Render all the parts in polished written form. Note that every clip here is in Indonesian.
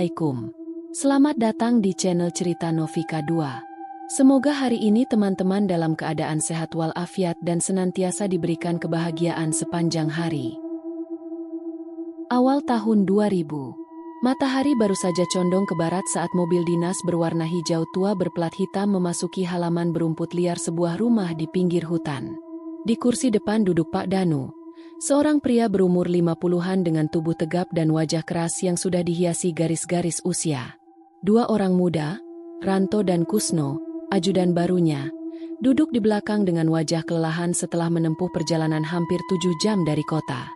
Assalamualaikum. Selamat datang di channel Cerita Novika 2. Semoga hari ini teman-teman dalam keadaan sehat walafiat dan senantiasa diberikan kebahagiaan sepanjang hari. Awal tahun 2000. Matahari baru saja condong ke barat saat mobil dinas berwarna hijau tua berplat hitam memasuki halaman berumput liar sebuah rumah di pinggir hutan. Di kursi depan duduk Pak Danu, seorang pria berumur 50-an dengan tubuh tegap dan wajah keras yang sudah dihiasi garis-garis usia. Dua orang muda, Ranto dan Kusno, ajudan barunya, duduk di belakang dengan wajah kelelahan setelah menempuh perjalanan hampir 7 jam dari kota.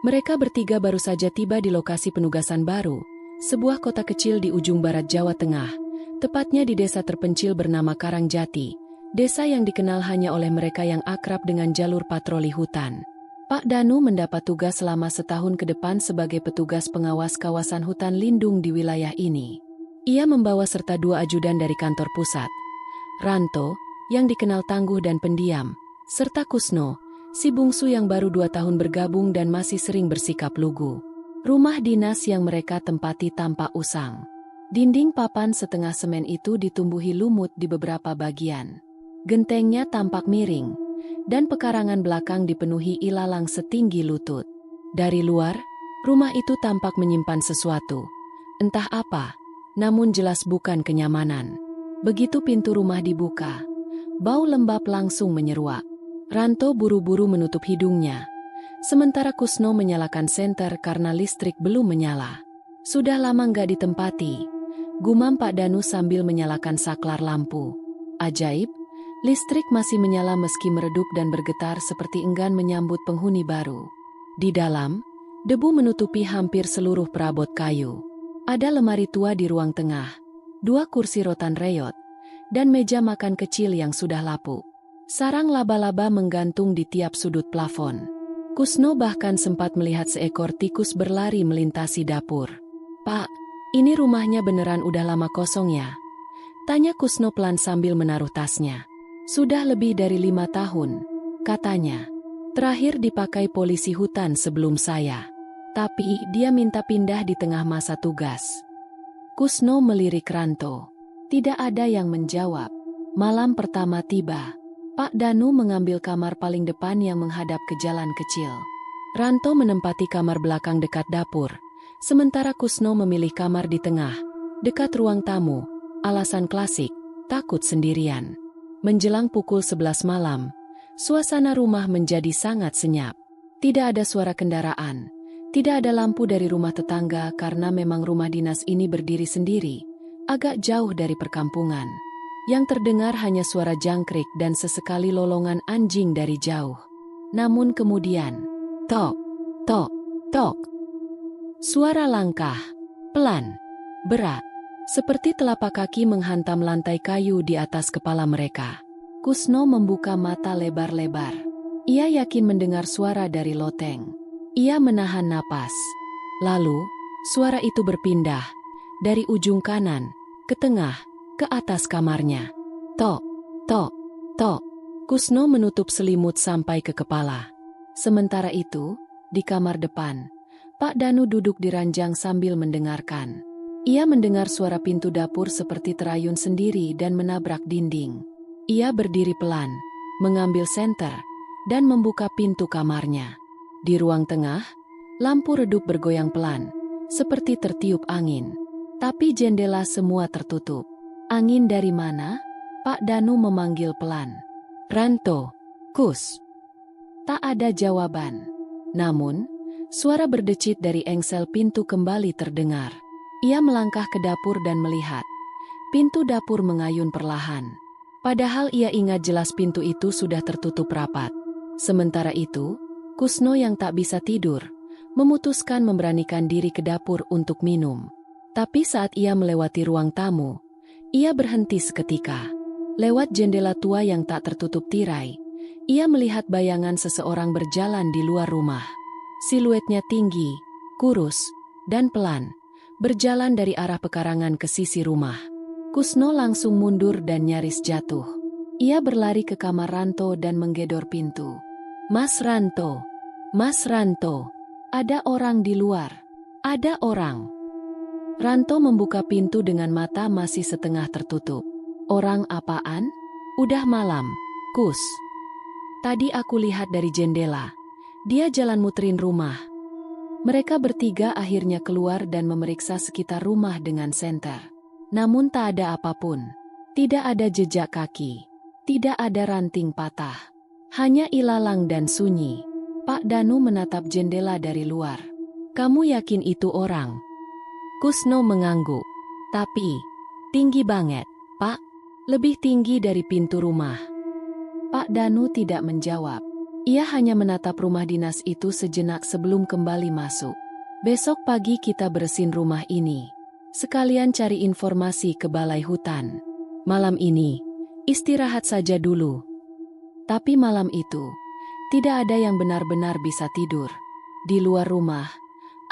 Mereka bertiga baru saja tiba di lokasi penugasan baru, sebuah kota kecil di ujung barat Jawa Tengah, tepatnya di desa terpencil bernama Karangjati, desa yang dikenal hanya oleh mereka yang akrab dengan jalur patroli hutan. Pak Danu mendapat tugas selama setahun ke depan sebagai petugas pengawas kawasan hutan lindung di wilayah ini. Ia membawa serta dua ajudan dari kantor pusat, Ranto, yang dikenal tangguh dan pendiam, serta Kusno, si bungsu yang baru 2 tahun bergabung dan masih sering bersikap lugu. Rumah dinas yang mereka tempati tampak usang. Dinding papan setengah semen itu ditumbuhi lumut di beberapa bagian. Gentengnya tampak miring, dan pekarangan belakang dipenuhi ilalang setinggi lutut. Dari luar, rumah itu tampak menyimpan sesuatu. Entah apa, namun jelas bukan kenyamanan. Begitu pintu rumah dibuka, bau lembab langsung menyeruak. Ranto buru-buru menutup hidungnya, sementara Kusno menyalakan senter karena listrik belum menyala. Sudah lama nggak ditempati, gumam Pak Danu sambil menyalakan saklar lampu. Ajaib, listrik masih menyala meski meredup dan bergetar seperti enggan menyambut penghuni baru. Di dalam, debu menutupi hampir seluruh perabot kayu. Ada lemari tua di ruang tengah, 2 kursi rotan reyot, dan meja makan kecil yang sudah lapuk. Sarang laba-laba menggantung di tiap sudut plafon. Kusno bahkan sempat melihat seekor tikus berlari melintasi dapur. "Pak, ini rumahnya beneran udah lama kosong ya?" tanya Kusno pelan sambil menaruh tasnya. "Sudah lebih dari 5 tahun, katanya. Terakhir dipakai polisi hutan sebelum saya. Tapi dia minta pindah di tengah masa tugas." Kusno melirik Ranto. Tidak ada yang menjawab. Malam pertama tiba. Pak Danu mengambil kamar paling depan yang menghadap ke jalan kecil. Ranto menempati kamar belakang dekat dapur, sementara Kusno memilih kamar di tengah, dekat ruang tamu. Alasan klasik, takut sendirian. Menjelang pukul 11 malam, suasana rumah menjadi sangat senyap. Tidak ada suara kendaraan, tidak ada lampu dari rumah tetangga karena memang rumah dinas ini berdiri sendiri, agak jauh dari perkampungan. Yang terdengar hanya suara jangkrik dan sesekali lolongan anjing dari jauh. Namun kemudian, tok, tok, tok. Suara langkah, pelan, berat. Seperti telapak kaki menghantam lantai kayu di atas kepala mereka. Kusno membuka mata lebar-lebar. Ia yakin mendengar suara dari loteng. Ia menahan napas. Lalu, suara itu berpindah. Dari ujung kanan, ke tengah, ke atas kamarnya. Tok, tok, tok. Kusno menutup selimut sampai ke kepala. Sementara itu, di kamar depan, Pak Danu duduk di ranjang sambil mendengarkan. Ia mendengar suara pintu dapur seperti terayun sendiri dan menabrak dinding. Ia berdiri pelan, mengambil senter, dan membuka pintu kamarnya. Di ruang tengah, lampu redup bergoyang pelan, seperti tertiup angin. Tapi jendela semua tertutup. "Angin dari mana?" Pak Danu memanggil pelan. "Ranto, Kus." Tak ada jawaban. Namun, suara berdecit dari engsel pintu kembali terdengar. Ia melangkah ke dapur dan melihat. Pintu dapur mengayun perlahan. Padahal ia ingat jelas pintu itu sudah tertutup rapat. Sementara itu, Kusno yang tak bisa tidur, memutuskan memberanikan diri ke dapur untuk minum. Tapi saat ia melewati ruang tamu, ia berhenti seketika. Lewat jendela tua yang tak tertutup tirai, ia melihat bayangan seseorang berjalan di luar rumah. Siluetnya tinggi, kurus, dan pelan, berjalan dari arah pekarangan ke sisi rumah. Kusno langsung mundur dan nyaris jatuh. Ia berlari ke kamar Ranto dan menggedor pintu. "Mas Ranto, Mas Ranto, ada orang di luar, ada orang." Ranto membuka pintu dengan mata masih setengah tertutup. Orang apaan? Udah malam, Kus. Tadi aku lihat dari jendela. Dia jalan muterin rumah. Mereka bertiga akhirnya keluar dan memeriksa sekitar rumah dengan senter. Namun tak ada apapun. Tidak ada jejak kaki. Tidak ada ranting patah. Hanya ilalang dan sunyi. Pak Danu menatap jendela dari luar. Kamu yakin itu orang? Kusno mengangguk. Tapi, tinggi banget, Pak. Lebih tinggi dari pintu rumah. Pak Danu tidak menjawab. Ia hanya menatap rumah dinas itu sejenak sebelum kembali masuk. Besok pagi kita beresin rumah ini. Sekalian cari informasi ke balai hutan. Malam ini, istirahat saja dulu. Tapi malam itu, tidak ada yang benar-benar bisa tidur. Di luar rumah,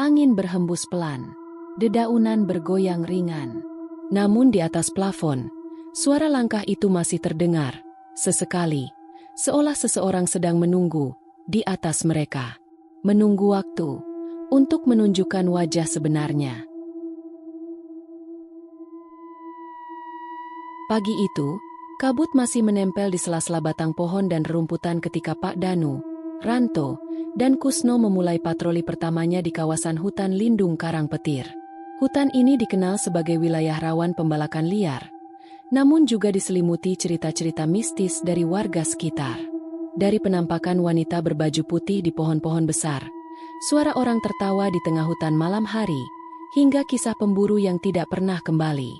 angin berhembus pelan. Dedaunan bergoyang ringan. Namun di atas plafon, suara langkah itu masih terdengar. Sesekali, seolah seseorang sedang menunggu di atas mereka. Menunggu waktu untuk menunjukkan wajah sebenarnya. Pagi itu, kabut masih menempel di sela-sela batang pohon dan rerumputan ketika Pak Danu, Ranto, dan Kusno memulai patroli pertamanya di kawasan hutan lindung Karang Petir. Hutan ini dikenal sebagai wilayah rawan pembalakan liar, namun juga diselimuti cerita-cerita mistis dari warga sekitar. Dari penampakan wanita berbaju putih di pohon-pohon besar, suara orang tertawa di tengah hutan malam hari, hingga kisah pemburu yang tidak pernah kembali.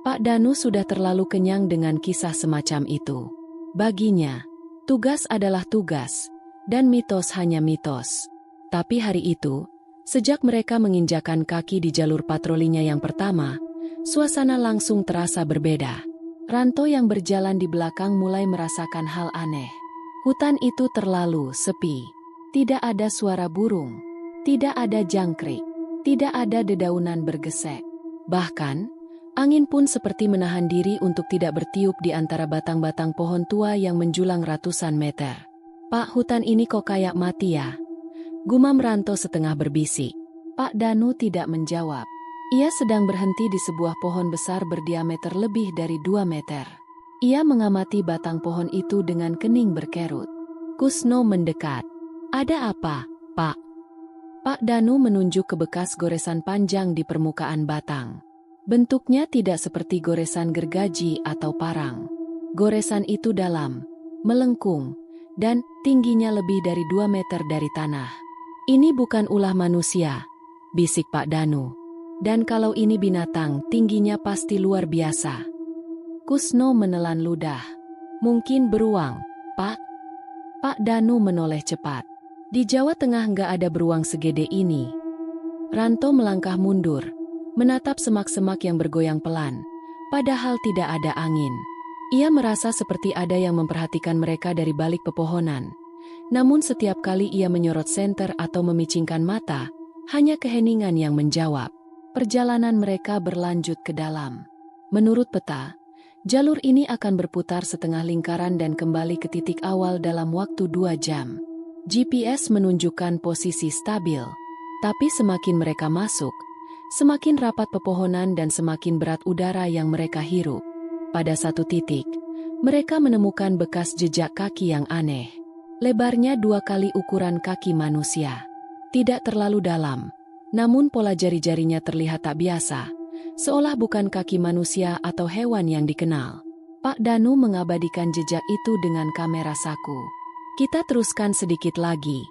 Pak Danu sudah terlalu kenyang dengan kisah semacam itu. Baginya, tugas adalah tugas, dan mitos hanya mitos. Tapi hari itu, sejak mereka menginjakan kaki di jalur patrolinya yang pertama, suasana langsung terasa berbeda. Ranto yang berjalan di belakang mulai merasakan hal aneh. Hutan itu terlalu sepi. Tidak ada suara burung. Tidak ada jangkrik. Tidak ada dedaunan bergesek. Bahkan, angin pun seperti menahan diri untuk tidak bertiup di antara batang-batang pohon tua yang menjulang ratusan meter. Pak, hutan ini kok kayak mati ya? Gumam Ranto setengah berbisik. Pak Danu tidak menjawab. Ia sedang berhenti di sebuah pohon besar berdiameter lebih dari 2 meter. Ia mengamati batang pohon itu dengan kening berkerut. Kusno mendekat. Ada apa, Pak? Pak Danu menunjuk ke bekas goresan panjang di permukaan batang. Bentuknya tidak seperti goresan gergaji atau parang. Goresan itu dalam, melengkung, dan tingginya lebih dari 2 meter dari tanah. Ini bukan ulah manusia, bisik Pak Danu. Dan kalau ini binatang, tingginya pasti luar biasa. Kusno menelan ludah. Mungkin beruang, Pak? Pak Danu menoleh cepat. Di Jawa Tengah nggak ada beruang segede ini. Ranto melangkah mundur, menatap semak-semak yang bergoyang pelan, padahal tidak ada angin. Ia merasa seperti ada yang memperhatikan mereka dari balik pepohonan. Namun setiap kali ia menyorot senter atau memicingkan mata, hanya keheningan yang menjawab. Perjalanan mereka berlanjut ke dalam. Menurut peta, jalur ini akan berputar setengah lingkaran dan kembali ke titik awal dalam waktu 2 jam. GPS menunjukkan posisi stabil. Tapi semakin mereka masuk, semakin rapat pepohonan dan semakin berat udara yang mereka hirup. Pada satu titik, mereka menemukan bekas jejak kaki yang aneh. Lebarnya 2 kali ukuran kaki manusia. Tidak terlalu dalam, namun pola jari-jarinya terlihat tak biasa, seolah bukan kaki manusia atau hewan yang dikenal. Pak Danu mengabadikan jejak itu dengan kamera saku. Kita teruskan sedikit lagi,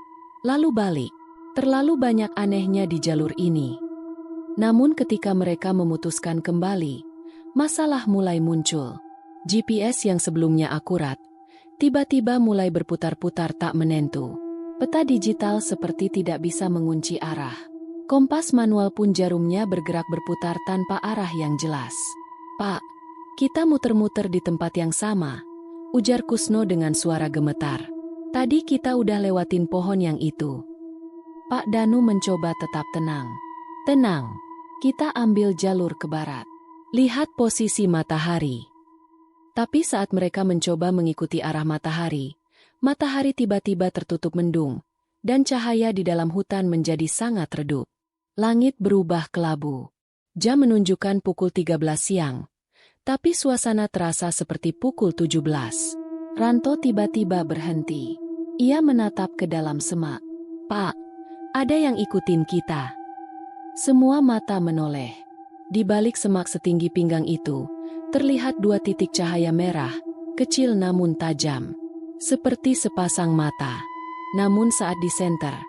lalu balik. Terlalu banyak anehnya di jalur ini. Namun ketika mereka memutuskan kembali, masalah mulai muncul. GPS yang sebelumnya akurat, tiba-tiba mulai berputar-putar tak menentu. Peta digital seperti tidak bisa mengunci arah. Kompas manual pun jarumnya bergerak berputar tanpa arah yang jelas. Pak, kita muter-muter di tempat yang sama, ujar Kusno dengan suara gemetar. Tadi kita udah lewatin pohon yang itu. Pak Danu mencoba tetap tenang. Tenang, kita ambil jalur ke barat. Lihat posisi matahari. Tapi saat mereka mencoba mengikuti arah matahari tiba-tiba tertutup mendung, dan cahaya di dalam hutan menjadi sangat redup. Langit berubah kelabu. Jam menunjukkan pukul 13 siang, tapi suasana terasa seperti pukul 17. Ranto tiba-tiba berhenti. Ia menatap ke dalam semak. "Pak, ada yang ikutin kita." Semua mata menoleh. Di balik semak setinggi pinggang itu, terlihat dua titik cahaya merah, kecil namun tajam. Seperti sepasang mata. Namun saat di senter,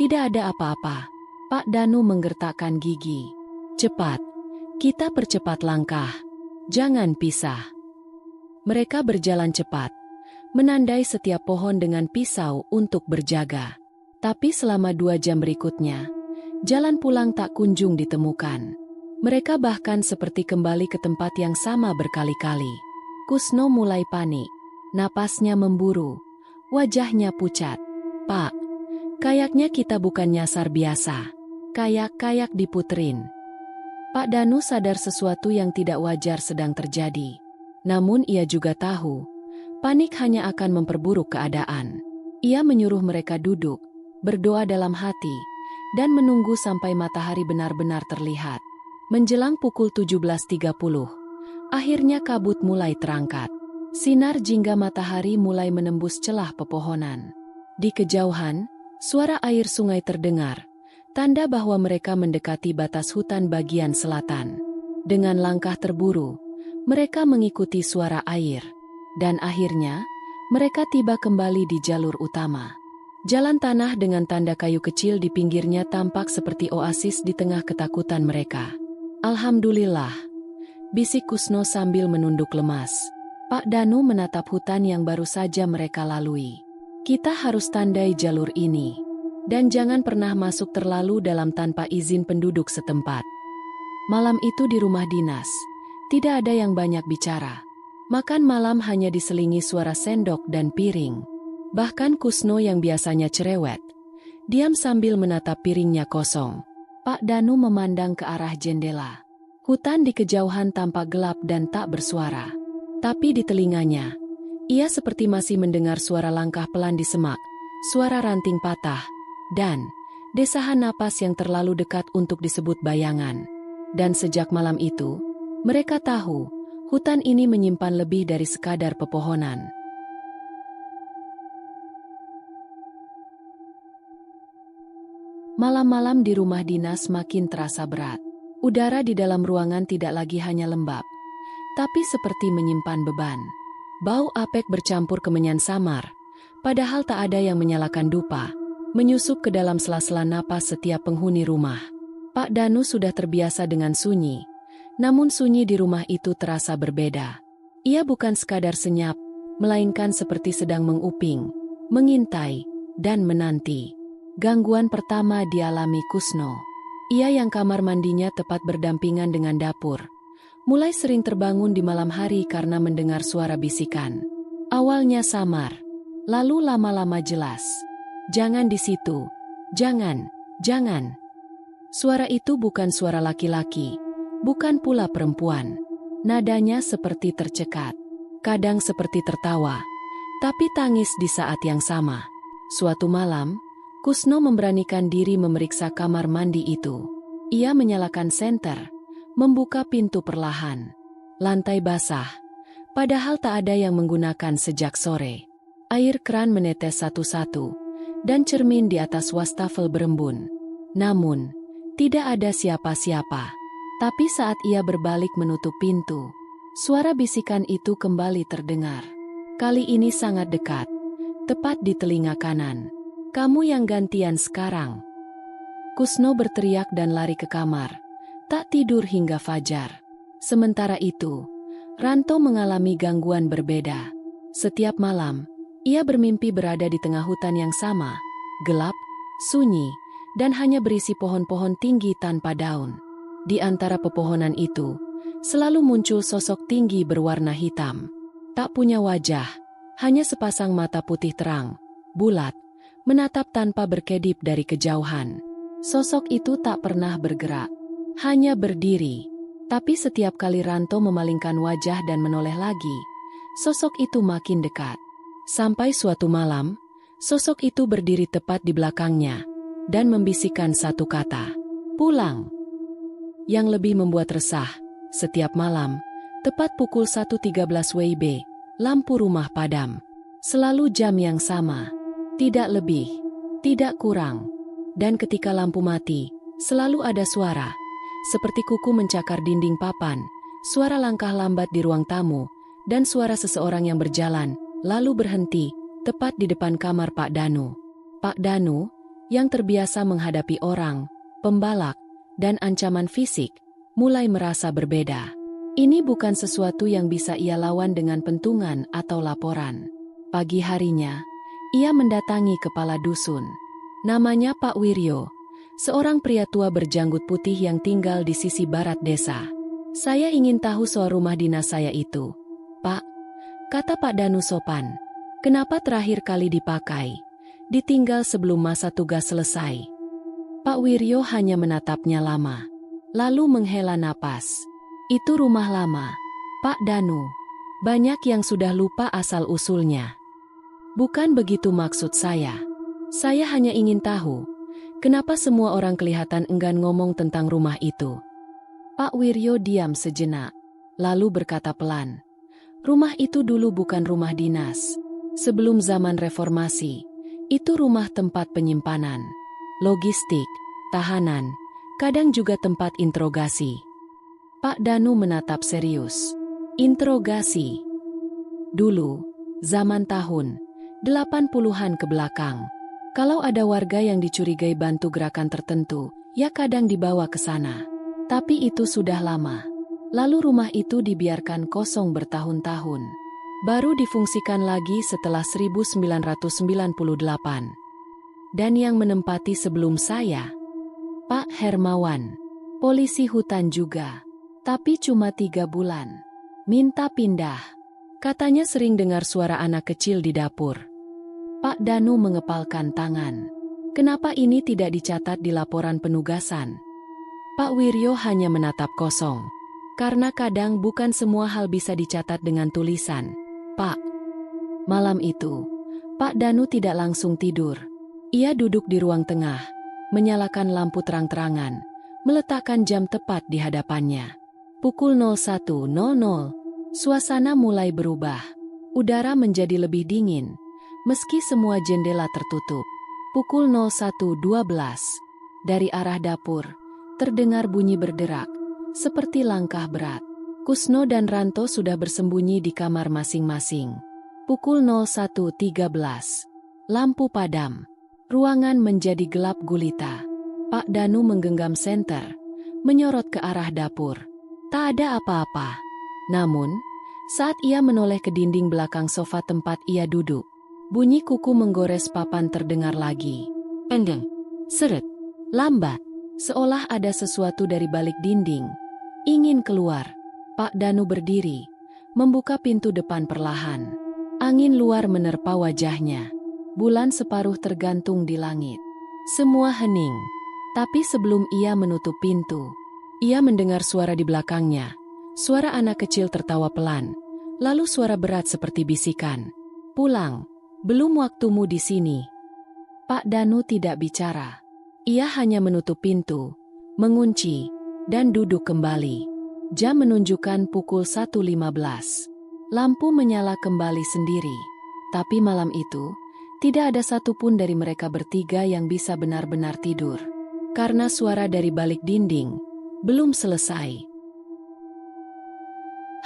tidak ada apa-apa. Pak Danu menggertakkan gigi. "Cepat, kita percepat langkah. Jangan pisah." Mereka berjalan cepat, menandai setiap pohon dengan pisau untuk berjaga. Tapi selama 2 jam berikutnya, jalan pulang tak kunjung ditemukan. Mereka bahkan seperti kembali ke tempat yang sama berkali-kali. Kusno mulai panik. Napasnya memburu. Wajahnya pucat. "Pak, kayaknya kita bukan nyasar biasa. Kayak diputerin." Pak Danu sadar sesuatu yang tidak wajar sedang terjadi. Namun ia juga tahu, panik hanya akan memperburuk keadaan. Ia menyuruh mereka duduk, berdoa dalam hati, dan menunggu sampai matahari benar-benar terlihat. Menjelang pukul 17.30, akhirnya kabut mulai terangkat. Sinar jingga matahari mulai menembus celah pepohonan. Di kejauhan, suara air sungai terdengar, tanda bahwa mereka mendekati batas hutan bagian selatan. Dengan langkah terburu, mereka mengikuti suara air, dan akhirnya, mereka tiba kembali di jalur utama. Jalan tanah dengan tanda kayu kecil di pinggirnya tampak seperti oasis di tengah ketakutan mereka. "Alhamdulillah," bisik Kusno sambil menunduk lemas. Pak Danu menatap hutan yang baru saja mereka lalui. "Kita harus tandai jalur ini. Dan jangan pernah masuk terlalu dalam tanpa izin penduduk setempat." Malam itu di rumah dinas, tidak ada yang banyak bicara. Makan malam hanya diselingi suara sendok dan piring. Bahkan Kusno yang biasanya cerewet, diam sambil menatap piringnya kosong. Pak Danu memandang ke arah jendela. Hutan di kejauhan tampak gelap dan tak bersuara. Tapi di telinganya, ia seperti masih mendengar suara langkah pelan di semak, suara ranting patah, dan desahan napas yang terlalu dekat untuk disebut bayangan. Dan sejak malam itu, mereka tahu, hutan ini menyimpan lebih dari sekadar pepohonan. Malam-malam di rumah dinas makin terasa berat. Udara di dalam ruangan tidak lagi hanya lembab, tapi seperti menyimpan beban. Bau apek bercampur kemenyan samar, padahal tak ada yang menyalakan dupa, menyusup ke dalam sela-sela napas setiap penghuni rumah. Pak Danu sudah terbiasa dengan sunyi, namun sunyi di rumah itu terasa berbeda. Ia bukan sekadar senyap, melainkan seperti sedang menguping, mengintai, dan menanti. Gangguan pertama dialami Kusno. Ia yang kamar mandinya tepat berdampingan dengan dapur, mulai sering terbangun di malam hari karena mendengar suara bisikan. Awalnya samar, lalu lama-lama jelas. "Jangan di situ, jangan, jangan." Suara itu bukan suara laki-laki, bukan pula perempuan. Nadanya seperti tercekat, kadang seperti tertawa, tapi tangis di saat yang sama. Suatu malam, Kusno memberanikan diri memeriksa kamar mandi itu. Ia menyalakan senter, membuka pintu perlahan. Lantai basah, padahal tak ada yang menggunakan sejak sore. Air keran menetes satu-satu, dan cermin di atas wastafel berembun. Namun, tidak ada siapa-siapa. Tapi saat ia berbalik menutup pintu, suara bisikan itu kembali terdengar. Kali ini sangat dekat, tepat di telinga kanan. "Kamu yang gantian sekarang." Kusno berteriak dan lari ke kamar, tak tidur hingga fajar. Sementara itu, Ranto mengalami gangguan berbeda. Setiap malam, ia bermimpi berada di tengah hutan yang sama, gelap, sunyi, dan hanya berisi pohon-pohon tinggi tanpa daun. Di antara pepohonan itu, selalu muncul sosok tinggi berwarna hitam. Tak punya wajah, hanya sepasang mata putih terang, bulat, menatap tanpa berkedip dari kejauhan. Sosok itu tak pernah bergerak, hanya berdiri. Tapi setiap kali Ranto memalingkan wajah dan menoleh lagi, sosok itu makin dekat. Sampai suatu malam, sosok itu berdiri tepat di belakangnya, dan membisikkan satu kata, "Pulang." Yang lebih membuat resah, setiap malam, tepat pukul 1.13 WIB, lampu rumah padam. Selalu jam yang sama. Tidak lebih, tidak kurang. Dan ketika lampu mati, selalu ada suara. Seperti kuku mencakar dinding papan, suara langkah lambat di ruang tamu, dan suara seseorang yang berjalan, lalu berhenti, tepat di depan kamar Pak Danu. Pak Danu, yang terbiasa menghadapi orang, pembalak, dan ancaman fisik, mulai merasa berbeda. Ini bukan sesuatu yang bisa ia lawan dengan pentungan atau laporan. Pagi harinya, ia mendatangi kepala dusun. Namanya Pak Wiryo, seorang pria tua berjanggut putih yang tinggal di sisi barat desa. "Saya ingin tahu soal rumah dinas saya itu, Pak," kata Pak Danu sopan. "Kenapa terakhir kali dipakai? Ditinggal sebelum masa tugas selesai." Pak Wiryo hanya menatapnya lama, lalu menghela napas. "Itu rumah lama, Pak Danu. Banyak yang sudah lupa asal-usulnya." "Bukan begitu maksud saya. Saya hanya ingin tahu, kenapa semua orang kelihatan enggan ngomong tentang rumah itu?" Pak Wiryo diam sejenak, lalu berkata pelan, "Rumah itu dulu bukan rumah dinas. Sebelum zaman reformasi, itu rumah tempat penyimpanan, logistik, tahanan, kadang juga tempat interogasi." Pak Danu menatap serius. "Interogasi? Dulu, zaman tahun 80-an ke belakang, kalau ada warga yang dicurigai bantu gerakan tertentu, ya kadang dibawa ke sana. Tapi itu sudah lama. Lalu rumah itu dibiarkan kosong bertahun-tahun. Baru difungsikan lagi setelah 1998. Dan yang menempati sebelum saya, Pak Hermawan, polisi hutan juga. Tapi cuma 3 bulan. Minta pindah." Katanya sering dengar suara anak kecil di dapur. Pak Danu mengepalkan tangan. "Kenapa ini tidak dicatat di laporan penugasan?" Pak Wiryo hanya menatap kosong. "Karena kadang bukan semua hal bisa dicatat dengan tulisan, Pak." Malam itu, Pak Danu tidak langsung tidur. Ia duduk di ruang tengah, menyalakan lampu terang-terangan, meletakkan jam tepat di hadapannya. Pukul 01.00, suasana mulai berubah. Udara menjadi lebih dingin, meski semua jendela tertutup. Pukul 01.12, dari arah dapur, terdengar bunyi berderak, seperti langkah berat. Kusno dan Ranto sudah bersembunyi di kamar masing-masing. Pukul 01.13, lampu padam. Ruangan menjadi gelap gulita. Pak Danu menggenggam senter, menyorot ke arah dapur. Tak ada apa-apa. Namun, saat ia menoleh ke dinding belakang sofa tempat ia duduk, bunyi kuku menggores papan terdengar lagi. Endeng, seret, lambat, seolah ada sesuatu dari balik dinding. Ingin keluar. Pak Danu berdiri, membuka pintu depan perlahan. Angin luar menerpa wajahnya. Bulan separuh tergantung di langit. Semua hening. Tapi sebelum ia menutup pintu, ia mendengar suara di belakangnya. Suara anak kecil tertawa pelan. Lalu suara berat seperti bisikan. "Pulang, belum waktumu di sini." Pak Danu tidak bicara. Ia hanya menutup pintu, mengunci, dan duduk kembali. Jam menunjukkan pukul 1.15. Lampu menyala kembali sendiri. Tapi malam itu, tidak ada satupun dari mereka bertiga yang bisa benar-benar tidur. Karena suara dari balik dinding belum selesai.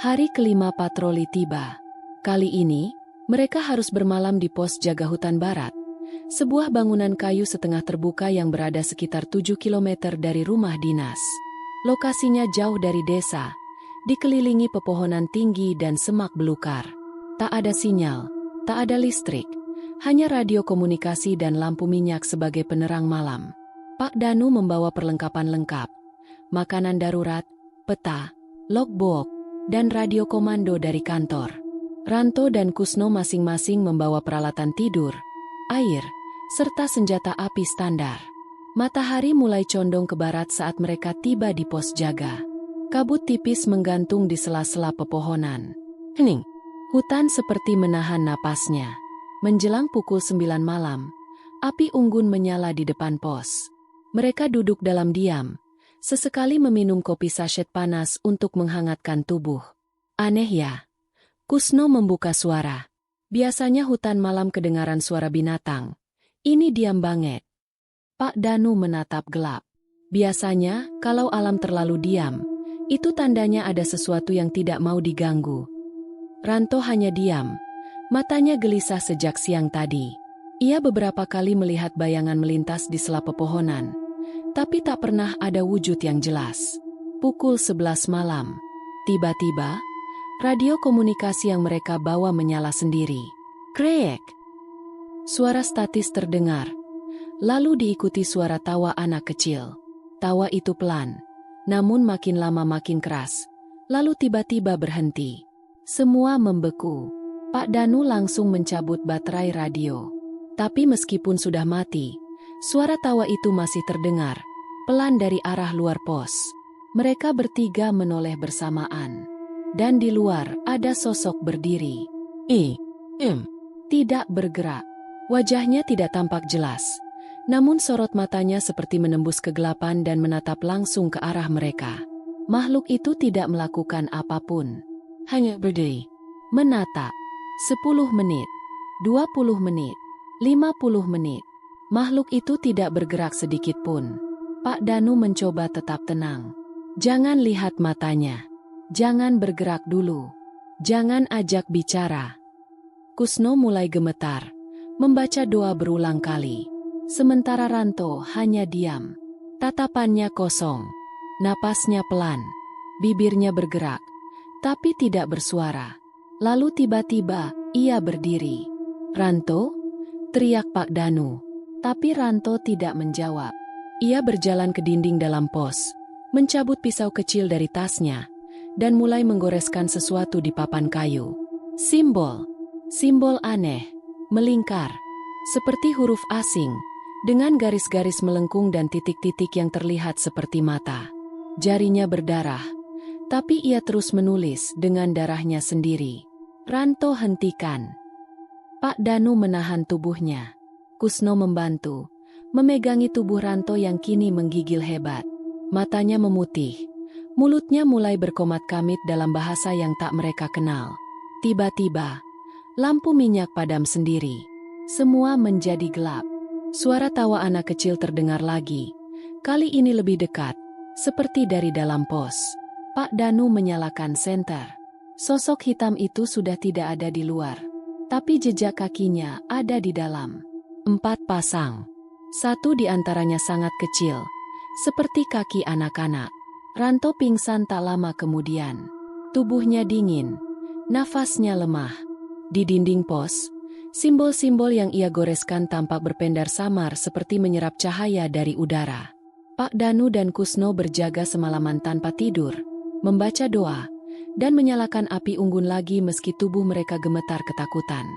Hari kelima patroli tiba. Kali ini, mereka harus bermalam di pos jaga hutan barat, sebuah bangunan kayu setengah terbuka yang berada sekitar 7 km dari rumah dinas. Lokasinya jauh dari desa, dikelilingi pepohonan tinggi dan semak belukar. Tak ada sinyal, tak ada listrik, hanya radio komunikasi dan lampu minyak sebagai penerang malam. Pak Danu membawa perlengkapan lengkap, makanan darurat, peta, logbook, dan radio komando dari kantor. Ranto dan Kusno masing-masing membawa peralatan tidur, air, serta senjata api standar. Matahari mulai condong ke barat saat mereka tiba di pos jaga. Kabut tipis menggantung di sela-sela pepohonan. Hening. Hutan seperti menahan napasnya. Menjelang pukul 9 malam, api unggun menyala di depan pos. Mereka duduk dalam diam, Sesekali meminum kopi sachet panas untuk menghangatkan tubuh. Aneh ya. Kusno membuka suara. Biasanya hutan malam kedengaran suara binatang. Ini diam banget. Pak Danu menatap gelap. Biasanya, kalau alam terlalu diam, itu tandanya ada sesuatu yang tidak mau diganggu. Ranto hanya diam. Matanya gelisah sejak siang tadi. Ia beberapa kali melihat bayangan melintas di sela pepohonan. Tapi tak pernah ada wujud yang jelas. Pukul 11 malam. Tiba-tiba, radio komunikasi yang mereka bawa menyala sendiri. Krek! Suara statis terdengar. Lalu diikuti suara tawa anak kecil. Tawa itu pelan, namun makin lama makin keras. Lalu tiba-tiba berhenti. Semua membeku. Pak Danu langsung mencabut baterai radio. Tapi meskipun sudah mati, suara tawa itu masih terdengar, pelan dari arah luar pos. Mereka bertiga menoleh bersamaan. Dan di luar ada sosok berdiri. Tidak bergerak. Wajahnya tidak tampak jelas. Namun sorot matanya seperti menembus kegelapan dan menatap langsung ke arah mereka. Makhluk itu tidak melakukan apapun. Hanya berdiri. Menatap. 10 menit. 20 menit. 50 menit. Makhluk itu tidak bergerak sedikit pun. Pak Danu mencoba tetap tenang. Jangan lihat matanya. Jangan bergerak dulu. Jangan ajak bicara. Kusno mulai gemetar. Membaca doa berulang kali. Sementara Ranto hanya diam. Tatapannya kosong. Napasnya pelan. Bibirnya bergerak. Tapi tidak bersuara. Lalu tiba-tiba, ia berdiri. Ranto? Teriak Pak Danu. Tapi Ranto tidak menjawab. Ia berjalan ke dinding dalam pos. Mencabut pisau kecil dari tasnya. Dan mulai menggoreskan sesuatu di papan kayu. Simbol. Simbol aneh. Melingkar. Seperti huruf asing. Dengan garis-garis melengkung dan titik-titik yang terlihat seperti mata. Jarinya berdarah. Tapi ia terus menulis dengan darahnya sendiri. Ranto, hentikan. Pak Danu menahan tubuhnya. Kusno membantu. Memegangi tubuh Ranto yang kini menggigil hebat. Matanya memutih. Mulutnya mulai berkomat-kamit dalam bahasa yang tak mereka kenal. Tiba-tiba, lampu minyak padam sendiri. Semua menjadi gelap. Suara tawa anak kecil terdengar lagi. Kali ini lebih dekat, seperti dari dalam pos. Pak Danu menyalakan senter. Sosok hitam itu sudah tidak ada di luar. Tapi jejak kakinya ada di dalam. 4 pasang. Satu di antaranya sangat kecil. Seperti kaki anak-anak. Ranto pingsan tak lama kemudian. Tubuhnya dingin. Nafasnya lemah. Di dinding pos, simbol-simbol yang ia goreskan tampak berpendar samar seperti menyerap cahaya dari udara. Pak Danu dan Kusno berjaga semalaman tanpa tidur, membaca doa, dan menyalakan api unggun lagi meski tubuh mereka gemetar ketakutan.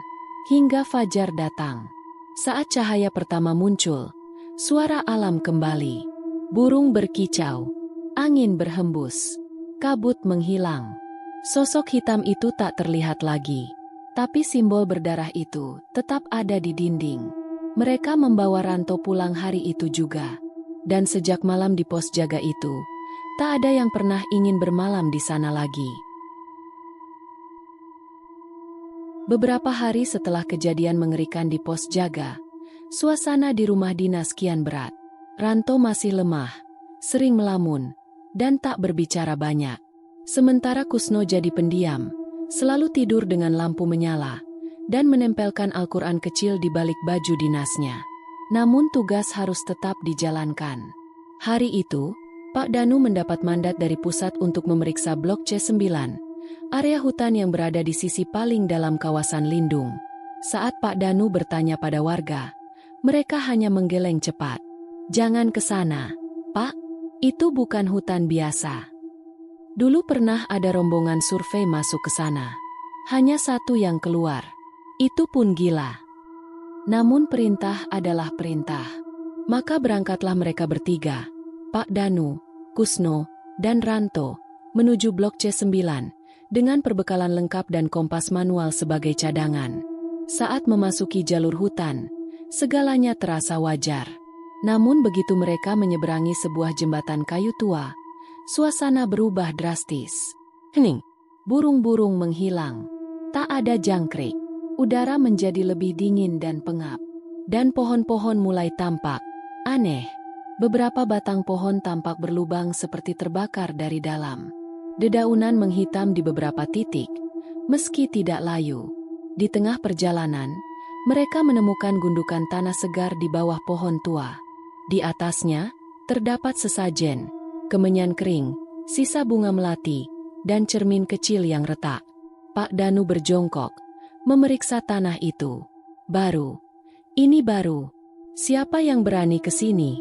Hingga fajar datang. Saat cahaya pertama muncul, suara alam kembali. Burung berkicau, angin berhembus, kabut menghilang. Sosok hitam itu tak terlihat lagi. Tapi simbol berdarah itu tetap ada di dinding. Mereka membawa Ranto pulang hari itu juga. Dan sejak malam di pos jaga itu, tak ada yang pernah ingin bermalam di sana lagi. Beberapa hari setelah kejadian mengerikan di pos jaga, suasana di rumah dinas kian berat. Ranto masih lemah, sering melamun, dan tak berbicara banyak. Sementara Kusno jadi pendiam. Selalu tidur dengan lampu menyala, dan menempelkan Al-Quran kecil di balik baju dinasnya. Namun tugas harus tetap dijalankan. Hari itu, Pak Danu mendapat mandat dari pusat untuk memeriksa Blok C9, area hutan yang berada di sisi paling dalam kawasan lindung. Saat Pak Danu bertanya pada warga, mereka hanya menggeleng cepat. Jangan ke sana, Pak. Itu bukan hutan biasa. Dulu pernah ada rombongan survei masuk ke sana. Hanya satu yang keluar. Itu pun gila. Namun perintah adalah perintah. Maka berangkatlah mereka bertiga, Pak Danu, Kusno, dan Ranto, menuju Blok C9, dengan perbekalan lengkap dan kompas manual sebagai cadangan. Saat memasuki jalur hutan, segalanya terasa wajar. Namun begitu mereka menyeberangi sebuah jembatan kayu tua, suasana berubah drastis. Hening. Burung-burung menghilang. Tak ada jangkrik. Udara menjadi lebih dingin dan pengap. Dan pohon-pohon mulai tampak aneh. Beberapa batang pohon tampak berlubang seperti terbakar dari dalam. Dedaunan menghitam di beberapa titik, meski tidak layu. Di tengah perjalanan, mereka menemukan gundukan tanah segar di bawah pohon tua. Di atasnya, terdapat sesajen, kemenyan kering, sisa bunga melati, dan cermin kecil yang retak. Pak Danu berjongkok, memeriksa tanah itu. Baru. Ini baru. Siapa yang berani ke sini?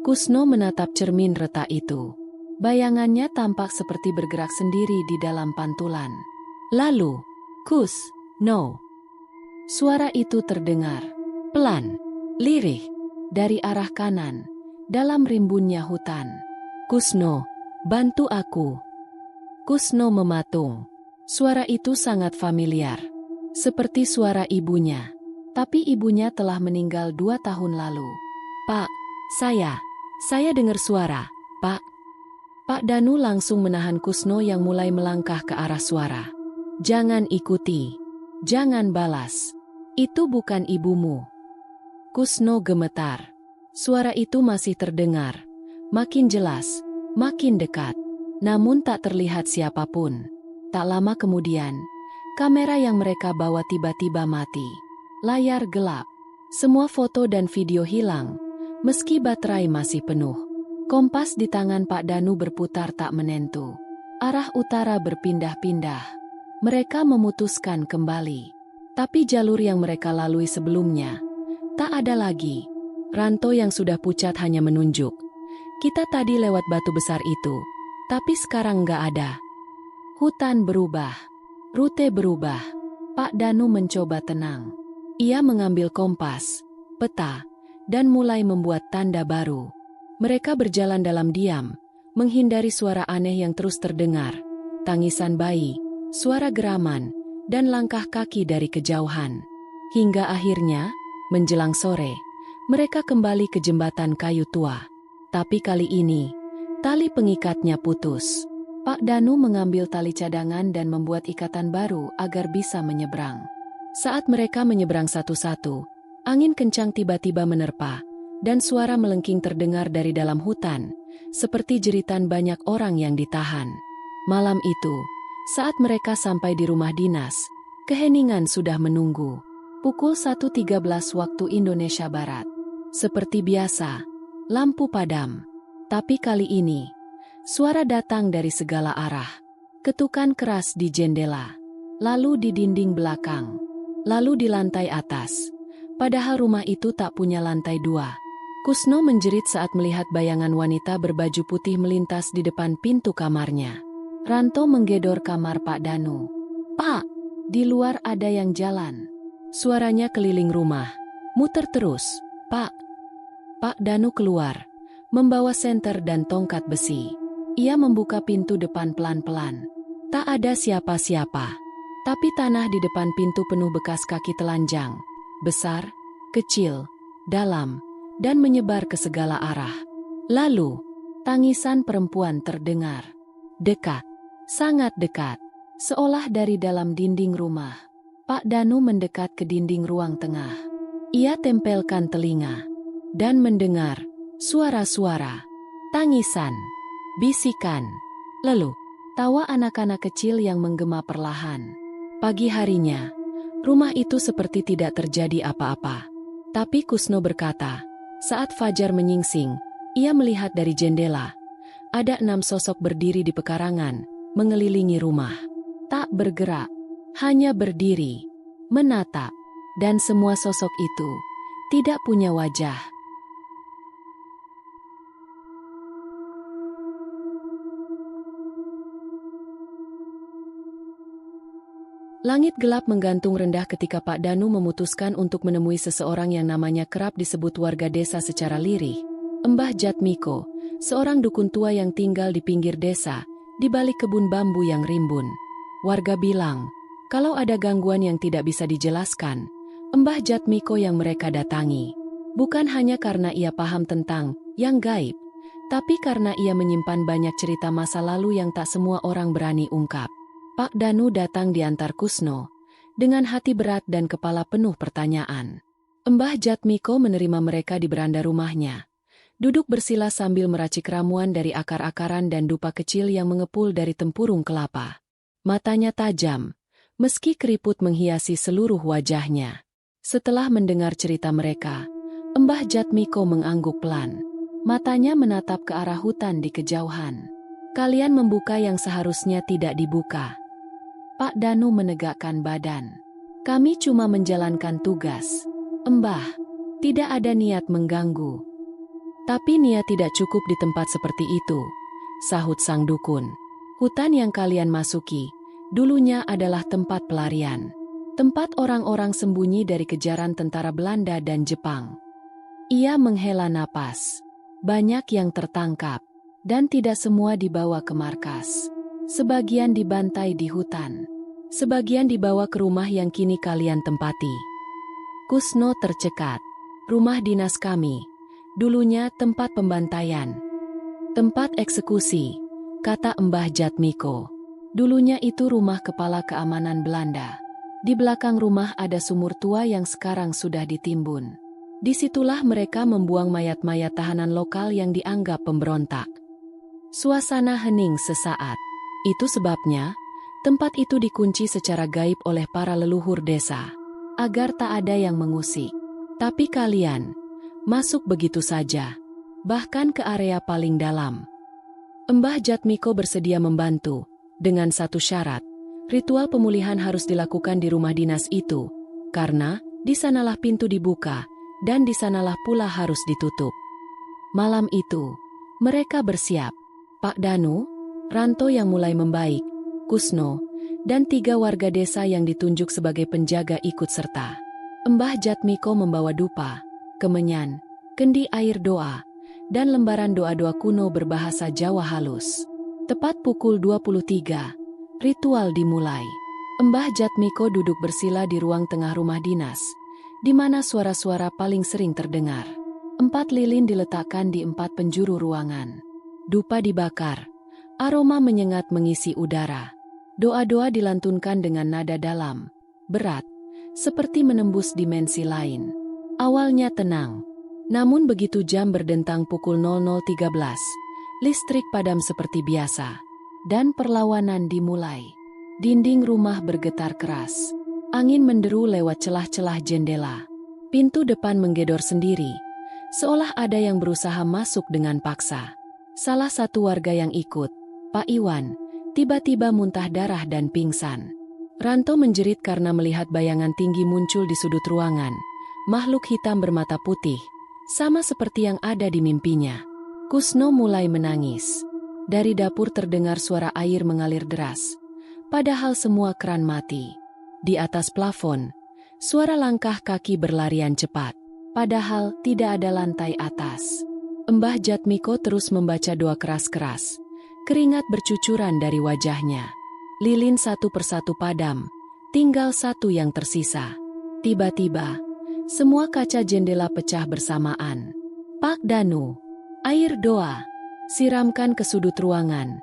Kusno menatap cermin retak itu. Bayangannya tampak seperti bergerak sendiri di dalam pantulan. Lalu, Kusno. Suara itu terdengar pelan, lirih, dari arah kanan, dalam rimbunnya hutan. Kusno, bantu aku. Kusno mematung. Suara itu sangat familiar, seperti suara ibunya. Tapi ibunya telah meninggal 2 tahun lalu. Pak, saya dengar suara, Pak. Pak Danu langsung menahan Kusno yang mulai melangkah ke arah suara. Jangan ikuti. Jangan balas. Itu bukan ibumu. Kusno gemetar. Suara itu masih terdengar. Makin jelas, makin dekat. Namun tak terlihat siapapun. Tak lama kemudian, kamera yang mereka bawa tiba-tiba mati. Layar gelap. Semua foto dan video hilang, meski baterai masih penuh. Kompas di tangan Pak Danu berputar tak menentu. Arah utara berpindah-pindah. Mereka memutuskan kembali. Tapi jalur yang mereka lalui sebelumnya, tak ada lagi. Ranto yang sudah pucat hanya menunjuk. Kita tadi lewat batu besar itu, tapi sekarang nggak ada. Hutan berubah. Rute berubah. Pak Danu mencoba tenang. Ia mengambil kompas, peta, dan mulai membuat tanda baru. Mereka berjalan dalam diam, menghindari suara aneh yang terus terdengar. Tangisan bayi, suara geraman, dan langkah kaki dari kejauhan. Hingga akhirnya, menjelang sore, mereka kembali ke jembatan kayu tua. Tapi kali ini, tali pengikatnya putus. Pak Danu mengambil tali cadangan dan membuat ikatan baru agar bisa menyeberang. Saat mereka menyeberang satu-satu, angin kencang tiba-tiba menerpa, dan suara melengking terdengar dari dalam hutan, seperti jeritan banyak orang yang ditahan. Malam itu, saat mereka sampai di rumah dinas, keheningan sudah menunggu. Pukul 1.13 waktu Indonesia Barat. Seperti biasa, lampu padam. Tapi kali ini, suara datang dari segala arah. Ketukan keras di jendela, lalu di dinding belakang, lalu di lantai atas. Padahal rumah itu tak punya lantai 2. Kusno menjerit saat melihat bayangan wanita berbaju putih melintas di depan pintu kamarnya. Ranto menggedor kamar Pak Danu. Pak, di luar ada yang jalan. Suaranya keliling rumah. Muter terus, Pak. Pak Danu keluar, membawa senter dan tongkat besi. Ia membuka pintu depan pelan-pelan. Tak ada siapa-siapa. Tapi tanah di depan pintu penuh bekas kaki telanjang. Besar, kecil, dalam, dan menyebar ke segala arah. Lalu, tangisan perempuan terdengar. Dekat, sangat dekat, seolah dari dalam dinding rumah. Pak Danu mendekat ke dinding ruang tengah. Ia tempelkan telinga dan mendengar suara-suara, tangisan, bisikan, lalu tawa anak-anak kecil yang menggema perlahan. Pagi harinya, rumah itu seperti tidak terjadi apa-apa. Tapi Kusno berkata, saat fajar menyingsing, ia melihat dari jendela. Ada 6 sosok berdiri di pekarangan, mengelilingi rumah. Tak bergerak, hanya berdiri, menatap, dan semua sosok itu tidak punya wajah. Langit gelap menggantung rendah ketika Pak Danu memutuskan untuk menemui seseorang yang namanya kerap disebut warga desa secara lirih. Mbah Jatmiko, seorang dukun tua yang tinggal di pinggir desa, di balik kebun bambu yang rimbun. Warga bilang, kalau ada gangguan yang tidak bisa dijelaskan, Mbah Jatmiko yang mereka datangi. Bukan hanya karena ia paham tentang yang gaib, tapi karena ia menyimpan banyak cerita masa lalu yang tak semua orang berani ungkap. Pak Danu datang diantar Kusno, dengan hati berat dan kepala penuh pertanyaan. Mbah Jatmiko menerima mereka di beranda rumahnya. Duduk bersila sambil meracik ramuan dari akar-akaran dan dupa kecil yang mengepul dari tempurung kelapa. Matanya tajam, meski keriput menghiasi seluruh wajahnya. Setelah mendengar cerita mereka, Mbah Jatmiko mengangguk pelan. Matanya menatap ke arah hutan di kejauhan. Kalian membuka yang seharusnya tidak dibuka. Pak Danu menegakkan badan. Kami cuma menjalankan tugas. Mbah, tidak ada niat mengganggu. Tapi niat tidak cukup di tempat seperti itu, sahut sang dukun. Hutan yang kalian masuki, dulunya adalah tempat pelarian. Tempat orang-orang sembunyi dari kejaran tentara Belanda dan Jepang. Ia menghela napas. Banyak yang tertangkap, dan tidak semua dibawa ke markas. Sebagian dibantai di hutan. Sebagian dibawa ke rumah yang kini kalian tempati. Kusno tercekat. Rumah dinas kami. Dulunya tempat pembantaian. Tempat eksekusi, kata Mbah Jatmiko. Dulunya itu rumah kepala keamanan Belanda. Di belakang rumah ada sumur tua yang sekarang sudah ditimbun. Disitulah mereka membuang mayat-mayat tahanan lokal yang dianggap pemberontak. Suasana hening sesaat. Itu sebabnya, tempat itu dikunci secara gaib oleh para leluhur desa, agar tak ada yang mengusik. Tapi kalian masuk begitu saja, bahkan ke area paling dalam. Mbah Jatmiko bersedia membantu, dengan satu syarat. Ritual pemulihan harus dilakukan di rumah dinas itu, karena di sanalah pintu dibuka, dan di sanalah pula harus ditutup. Malam itu, mereka bersiap. Pak Danu, Ranto yang mulai membaik, Kusno, dan 3 warga desa yang ditunjuk sebagai penjaga ikut serta. Mbah Jatmiko membawa dupa, kemenyan, kendi air doa, dan lembaran doa-doa kuno berbahasa Jawa halus. Tepat pukul 23, ritual dimulai. Mbah Jatmiko duduk bersila di ruang tengah rumah dinas, di mana suara-suara paling sering terdengar. 4 lilin diletakkan di 4 penjuru ruangan. Dupa dibakar, aroma menyengat mengisi udara. Doa-doa dilantunkan dengan nada dalam, berat, seperti menembus dimensi lain. Awalnya tenang, namun begitu jam berdentang pukul 00.13, listrik padam seperti biasa, dan perlawanan dimulai. Dinding rumah bergetar keras. Angin menderu lewat celah-celah jendela. Pintu depan menggedor sendiri, seolah ada yang berusaha masuk dengan paksa. Salah satu warga yang ikut, Pak Iwan, tiba-tiba muntah darah dan pingsan. Ranto menjerit karena melihat bayangan tinggi muncul di sudut ruangan. Makhluk hitam bermata putih, sama seperti yang ada di mimpinya. Kusno mulai menangis. Dari dapur terdengar suara air mengalir deras. Padahal semua keran mati. Di atas plafon, suara langkah kaki berlarian cepat. Padahal tidak ada lantai atas. Mbah Jatmiko terus membaca doa keras-keras. Keringat bercucuran dari wajahnya. Lilin satu persatu padam, tinggal satu yang tersisa. Tiba-tiba, semua kaca jendela pecah bersamaan. Pak Danu, air doa, siramkan ke sudut ruangan,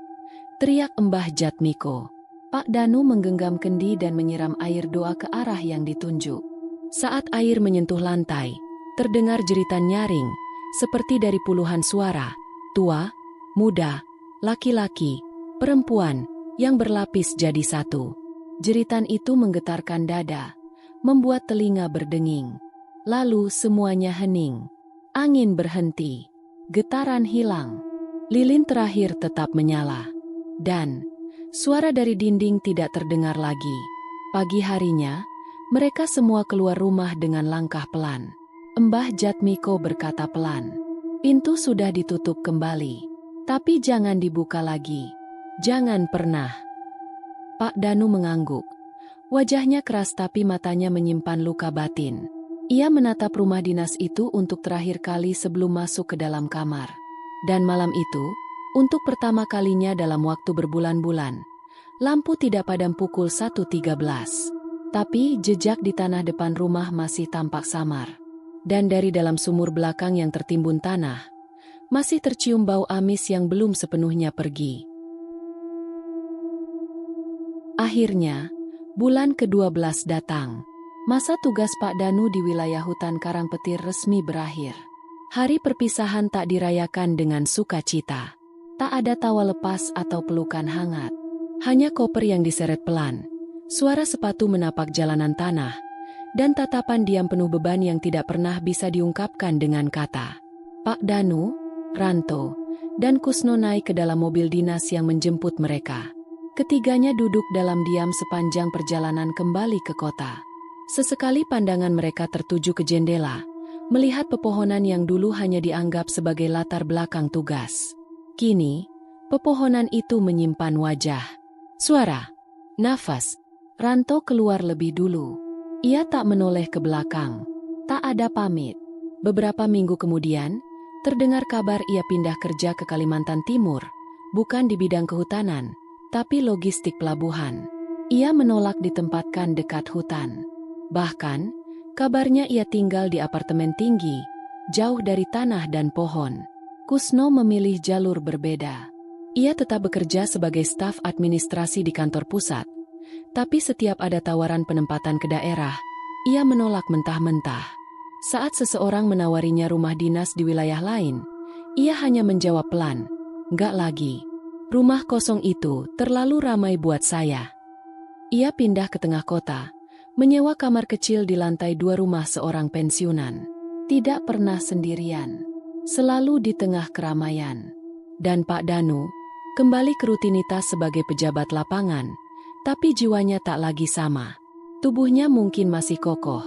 teriak Mbah Jatmiko. Pak Danu menggenggam kendi dan menyiram air doa ke arah yang ditunjuk. Saat air menyentuh lantai, terdengar jeritan nyaring, seperti dari puluhan suara, tua, muda, laki-laki, perempuan, yang berlapis jadi satu. Jeritan itu menggetarkan dada, membuat telinga berdenging. Lalu semuanya hening. Angin berhenti, getaran hilang. Lilin terakhir tetap menyala. Dan suara dari dinding tidak terdengar lagi. Pagi harinya, mereka semua keluar rumah dengan langkah pelan. Mbah Jatmiko berkata pelan, pintu sudah ditutup kembali. Tapi jangan dibuka lagi. Jangan pernah. Pak Danu mengangguk. Wajahnya keras tapi matanya menyimpan luka batin. Ia menatap rumah dinas itu untuk terakhir kali sebelum masuk ke dalam kamar. Dan malam itu, untuk pertama kalinya dalam waktu berbulan-bulan, lampu tidak padam pukul 1.13. Tapi jejak di tanah depan rumah masih tampak samar. dan dari dalam sumur belakang yang tertimbun tanah, masih tercium bau amis yang belum sepenuhnya pergi. Akhirnya, bulan ke-12 datang. Masa tugas Pak Danu di wilayah hutan Karangpetir resmi berakhir. Hari perpisahan tak dirayakan dengan sukacita. Tak ada tawa lepas atau pelukan hangat. Hanya koper yang diseret pelan, suara sepatu menapak jalanan tanah, dan tatapan diam penuh beban yang tidak pernah bisa diungkapkan dengan kata. Pak Danu, Ranto, dan Kusno naik ke dalam mobil dinas yang menjemput mereka. Ketiganya duduk dalam diam sepanjang perjalanan kembali ke kota. Sesekali pandangan mereka tertuju ke jendela, melihat pepohonan yang dulu hanya dianggap sebagai latar belakang tugas. Kini, pepohonan itu menyimpan wajah, suara, nafas. Ranto keluar lebih dulu. Ia tak menoleh ke belakang, tak ada pamit. Beberapa minggu kemudian, terdengar kabar ia pindah kerja ke Kalimantan Timur, bukan di bidang kehutanan, tapi logistik pelabuhan. Ia menolak ditempatkan dekat hutan. Bahkan, kabarnya ia tinggal di apartemen tinggi, jauh dari tanah dan pohon. Kusno memilih jalur berbeda. Ia tetap bekerja sebagai staf administrasi di kantor pusat, tapi setiap ada tawaran penempatan ke daerah, ia menolak mentah-mentah. Saat seseorang menawarinya rumah dinas di wilayah lain, ia hanya menjawab pelan, "Nggak lagi. Rumah kosong itu terlalu ramai buat saya." Ia pindah ke tengah kota, menyewa kamar kecil di lantai 2 rumah seorang pensiunan. Tidak pernah sendirian, selalu di tengah keramaian. Dan Pak Danu kembali ke rutinitas sebagai pejabat lapangan, tapi jiwanya tak lagi sama. Tubuhnya mungkin masih kokoh,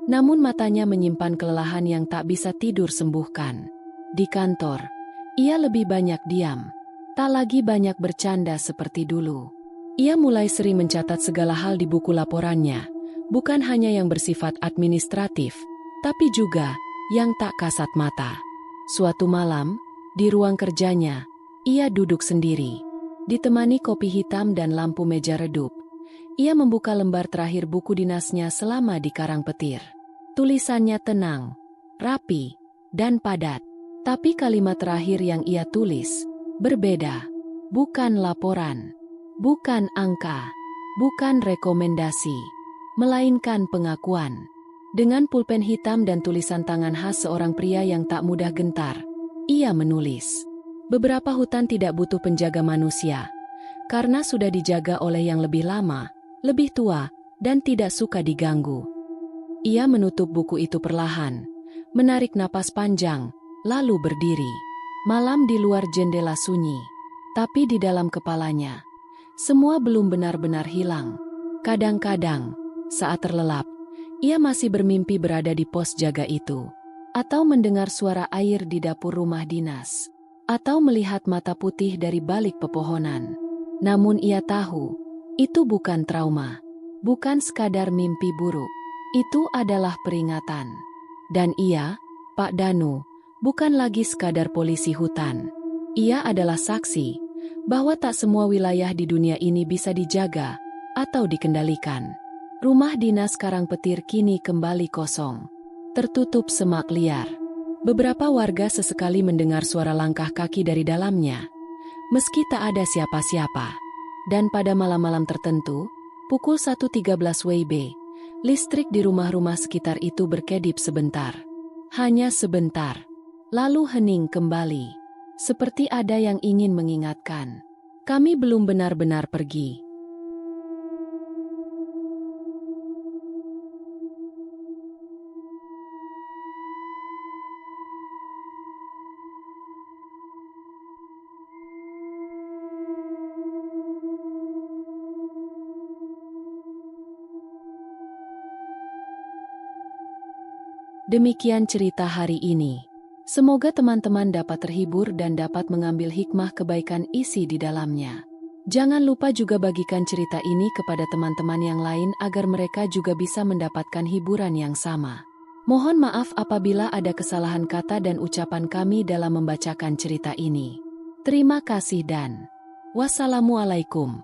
namun matanya menyimpan kelelahan yang tak bisa tidur sembuhkan. Di kantor, ia lebih banyak diam, tak lagi banyak bercanda seperti dulu. Ia mulai sering mencatat segala hal di buku laporannya, bukan hanya yang bersifat administratif, tapi juga yang tak kasat mata. Suatu malam, di ruang kerjanya, ia duduk sendiri. Ditemani kopi hitam dan lampu meja redup, ia membuka lembar terakhir buku dinasnya selama di Karangpetir. Tulisannya tenang, rapi, dan padat. Tapi kalimat terakhir yang ia tulis berbeda. Bukan laporan, bukan angka, bukan rekomendasi, melainkan pengakuan. Dengan pulpen hitam dan tulisan tangan khas seorang pria yang tak mudah gentar, ia menulis, "Beberapa hutan tidak butuh penjaga manusia, karena sudah dijaga oleh yang lebih lama, lebih tua, dan tidak suka diganggu." Ia menutup buku itu perlahan, menarik napas panjang, lalu berdiri. Malam di luar jendela sunyi, tapi di dalam kepalanya, semua belum benar-benar hilang. Kadang-kadang, saat terlelap, ia masih bermimpi berada di pos jaga itu, atau mendengar suara air di dapur rumah dinas, atau melihat mata putih dari balik pepohonan. Namun ia tahu, itu bukan trauma, bukan sekadar mimpi buruk. Itu adalah peringatan. Dan ia, Pak Danu, bukan lagi sekadar polisi hutan. Ia adalah saksi bahwa tak semua wilayah di dunia ini bisa dijaga atau dikendalikan. Rumah dinas Karangpetir kini kembali kosong, tertutup semak liar. Beberapa warga sesekali mendengar suara langkah kaki dari dalamnya, meski tak ada siapa-siapa. Dan pada malam-malam tertentu, pukul 1.13 WIB, listrik di rumah-rumah sekitar itu berkedip sebentar. Hanya sebentar. Lalu hening kembali. Seperti ada yang ingin mengingatkan, "Kami belum benar-benar pergi." Demikian cerita hari ini. Semoga teman-teman dapat terhibur dan dapat mengambil hikmah kebaikan isi di dalamnya. Jangan lupa juga bagikan cerita ini kepada teman-teman yang lain agar mereka juga bisa mendapatkan hiburan yang sama. Mohon maaf apabila ada kesalahan kata dan ucapan kami dalam membacakan cerita ini. Terima kasih dan wassalamualaikum.